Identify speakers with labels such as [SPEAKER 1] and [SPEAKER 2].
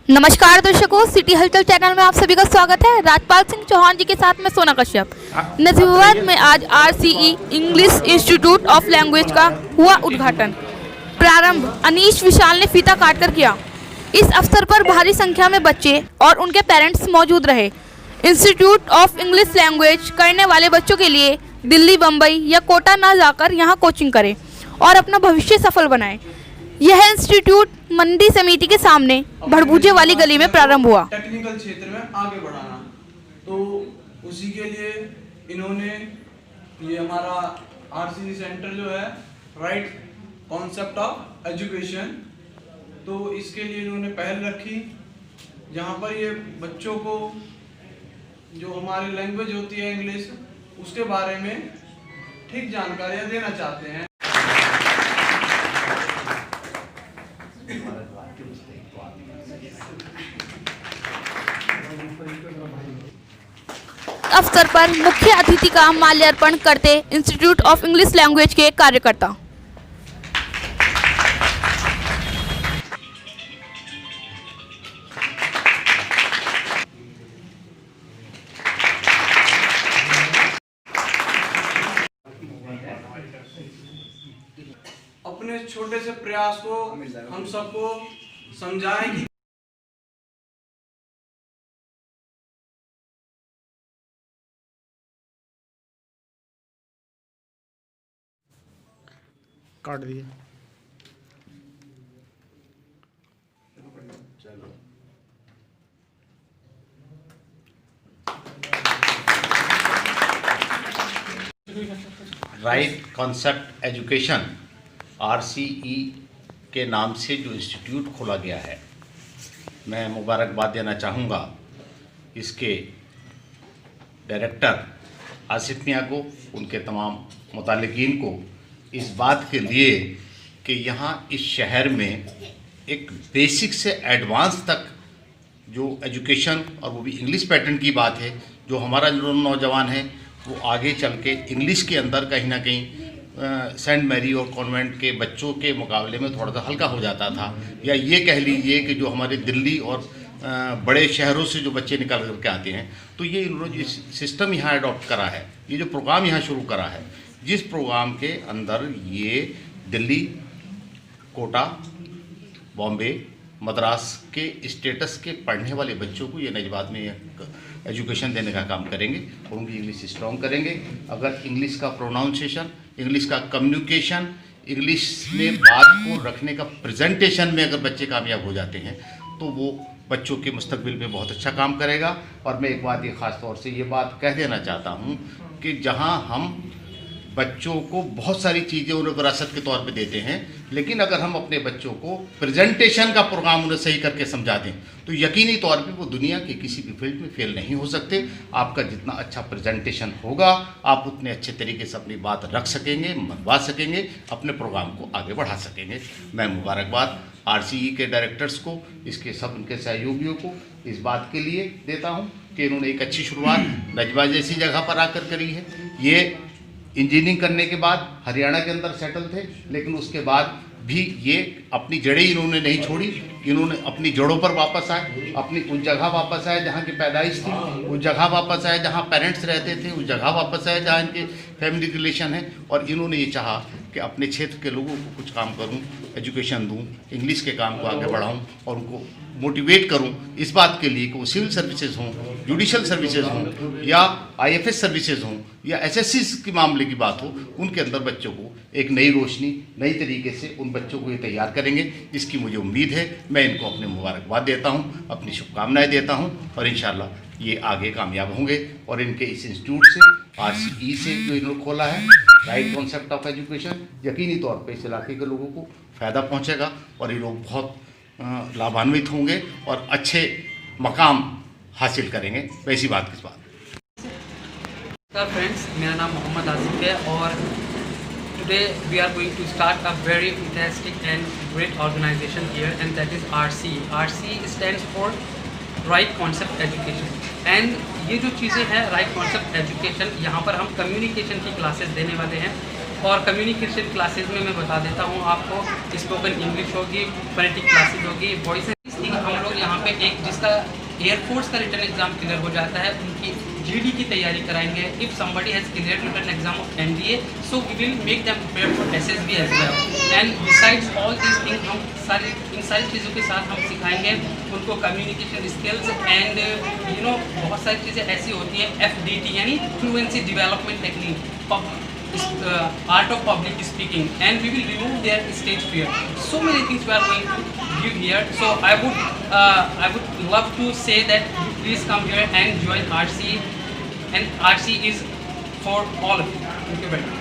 [SPEAKER 1] नमस्कार दर्शकों, सिटी हलचल चैनल में आप सभी का स्वागत है। राजपाल सिंह चौहान जी के साथ मैं सोना कश्यप। नजीबाबाद में आज RCE English institute of language का हुआ उद्घाटन। प्रारंभ अनीश विशाल ने फीता काटकर किया। इस अवसर पर भारी संख्या में बच्चे और उनके पेरेंट्स मौजूद रहे। इंस्टीट्यूट ऑफ इंग्लिश लैंग्वेज करने वाले बच्चों के लिए दिल्ली, बम्बई या कोटा न जाकर यहाँ कोचिंग करें और अपना भविष्य सफल बनाएं। यह इंस्टीट्यूट मंडी समिति के सामने भड़बूजे वाली गली में प्रारंभ हुआ।
[SPEAKER 2] टेक्निकल क्षेत्र में आगे बढ़ाना, तो उसी के लिए इन्होंने ये हमारा RCE सेंटर जो है, राइट कॉन्सेप्ट ऑफ एजुकेशन, तो इसके लिए इन्होंने पहल रखी, जहाँ पर ये बच्चों को जो हमारी लैंग्वेज होती है इंग्लिश, उसके बारे में ठीक जानकारियाँ देना चाहते हैं।
[SPEAKER 1] अवसर पर मुख्य अतिथि का माल्यार्पण करते इंस्टीट्यूट ऑफ इंग्लिश लैंग्वेज के कार्यकर्ता।
[SPEAKER 2] अपने छोटे से प्रयास को हम सबको समझाएं कि
[SPEAKER 3] काट दिए।
[SPEAKER 4] राइट कॉन्सेप्ट एजुकेशन RCE के नाम से जो इंस्टीट्यूट खोला गया है, मैं मुबारकबाद देना चाहूँगा इसके डायरेक्टर आसिफ मियाँ को, उनके तमाम मुतालिकीन को, इस बात के लिए कि यहाँ इस शहर में एक बेसिक से एडवांस तक जो एजुकेशन, और वो भी इंग्लिश पैटर्न की बात है, जो हमारा जो नौजवान है वो आगे चल के इंग्लिश के अंदर कहीं ना कहीं सेंट मैरी और कॉन्वेंट के बच्चों के मुकाबले में थोड़ा सा हल्का हो जाता था, या ये कह लीजिए कि जो हमारे दिल्ली और बड़े शहरों से जो बच्चे निकल करके आते हैं, तो ये इन्होंने सिस्टम यहाँ अडॉप्ट करा है, ये जो प्रोग्राम यहाँ शुरू करा है, जिस प्रोग्राम के अंदर ये दिल्ली, कोटा, बॉम्बे, मद्रास के स्टेटस के पढ़ने वाले बच्चों को ये नजबात में एजुकेशन देने का काम करेंगे और उनकी इंग्लिश स्ट्रॉन्ग करेंगे। अगर इंग्लिश का प्रोनाउंसिएशन, इंग्लिश का कम्युनिकेशन, इंग्लिश में बात को रखने का प्रेजेंटेशन में अगर बच्चे कामयाब हो जाते हैं, तो वो बच्चों के मुस्तकबिल में बहुत अच्छा काम करेगा। और मैं एक बात ये ख़ास तौर से ये बात कह देना चाहता हूँ कि जहाँ हम बच्चों को बहुत सारी चीज़ें उन्हें विरासत के तौर पे देते हैं, लेकिन अगर हम अपने बच्चों को प्रेजेंटेशन का प्रोग्राम उन्हें सही करके समझा दें, तो यकीनी तौर पे वो दुनिया के किसी भी फील्ड में फेल नहीं हो सकते। आपका जितना अच्छा प्रेजेंटेशन होगा, आप उतने अच्छे तरीके से अपनी बात रख सकेंगे, मनवा सकेंगे, अपने प्रोग्राम को आगे बढ़ा सकेंगे। मैं मुबारकबाद RCE के डायरेक्टर्स को, इसके सब उनके सहयोगियों को इस बात के लिए देता हूँ कि इन्होंने एक अच्छी शुरुआत नजबा जैसी जगह पर आकर करी है। ये इंजीनियरिंग करने के बाद हरियाणा के अंदर सेटल थे, लेकिन उसके बाद भी ये अपनी जड़ें इन्होंने नहीं छोड़ी, इन्होंने अपनी जड़ों पर वापस आए, अपनी उस जगह वापस आए जहाँ की पैदाइश थी, उस जगह वापस आए जहाँ पेरेंट्स रहते थे, उस जगह वापस आए जहाँ इनके फैमिली रिलेशन है, और इन्होंने ये चाहा कि अपने क्षेत्र के लोगों को कुछ काम करूं, एजुकेशन दूं, इंग्लिश के काम को आगे बढ़ाऊं और उनको मोटिवेट करूं इस बात के लिए कि वो सिविल सर्विसेज हों, जुडिशल सर्विसेज हों, या IFS सर्विसेज हों, या SSC के मामले की बात हो, उनके अंदर बच्चों को एक नई रोशनी, नई तरीके से उन बच्चों को ये तैयार करेंगे। इसकी मुझे उम्मीद है। मैं इनको अपने मुबारकबाद देता हूँ, अपनी शुभकामनाएँ देता हूँ, और इंशाल्लाह ये आगे कामयाब होंगे। और इनके इस इंस्टीट्यूट से, RCE से जो इन्होंने खोला है, राइट कॉन्सेप्ट ऑफ एजुकेशन, यकीनी तौर पे इस इलाके के लोगों को फ़ायदा पहुंचेगा और ये लोग बहुत लाभान्वित होंगे और अच्छे मकाम हासिल करेंगे। वैसी बात किस बात।
[SPEAKER 5] फ्रेंड्स, मेरा नाम मोहम्मद आसिफ है और today we are going to start a very fantastic and great organization here, and that is RCE. RCE stands for right concept education. And ये जो चीज़ें हैं राइट कॉन्सेप्ट एजुकेशन, यहाँ पर हम कम्युनिकेशन की क्लासेस देने वाले हैं। और कम्युनिकेशन क्लासेस में मैं बता देता हूँ आपको, स्पोकन इंग्लिश होगी, फोनेटिक क्लासेस होगी, वॉइस एंड हम लोग यहाँ पे एक जिसका एयरफोर्स का रिटर्न एग्जाम क्लियर हो जाता है उनकी जीडी की तैयारी कराएंगे। If somebody has clear return exam of NDA, so we will make them prepare for SSB as well. And besides all these thing हम इन सारी चीज़ों के साथ हम सिखाएंगे उनको कम्युनिकेशन स्किल्स एंड बहुत सारी चीज़ें ऐसी होती हैं एफडीटी यानी fluency development technique, art of public speaking, and we will remove their stage fear. So many things we are going to give here. So I would love to say that you please come here and join RC, and RC is for all of you. Thank you very much.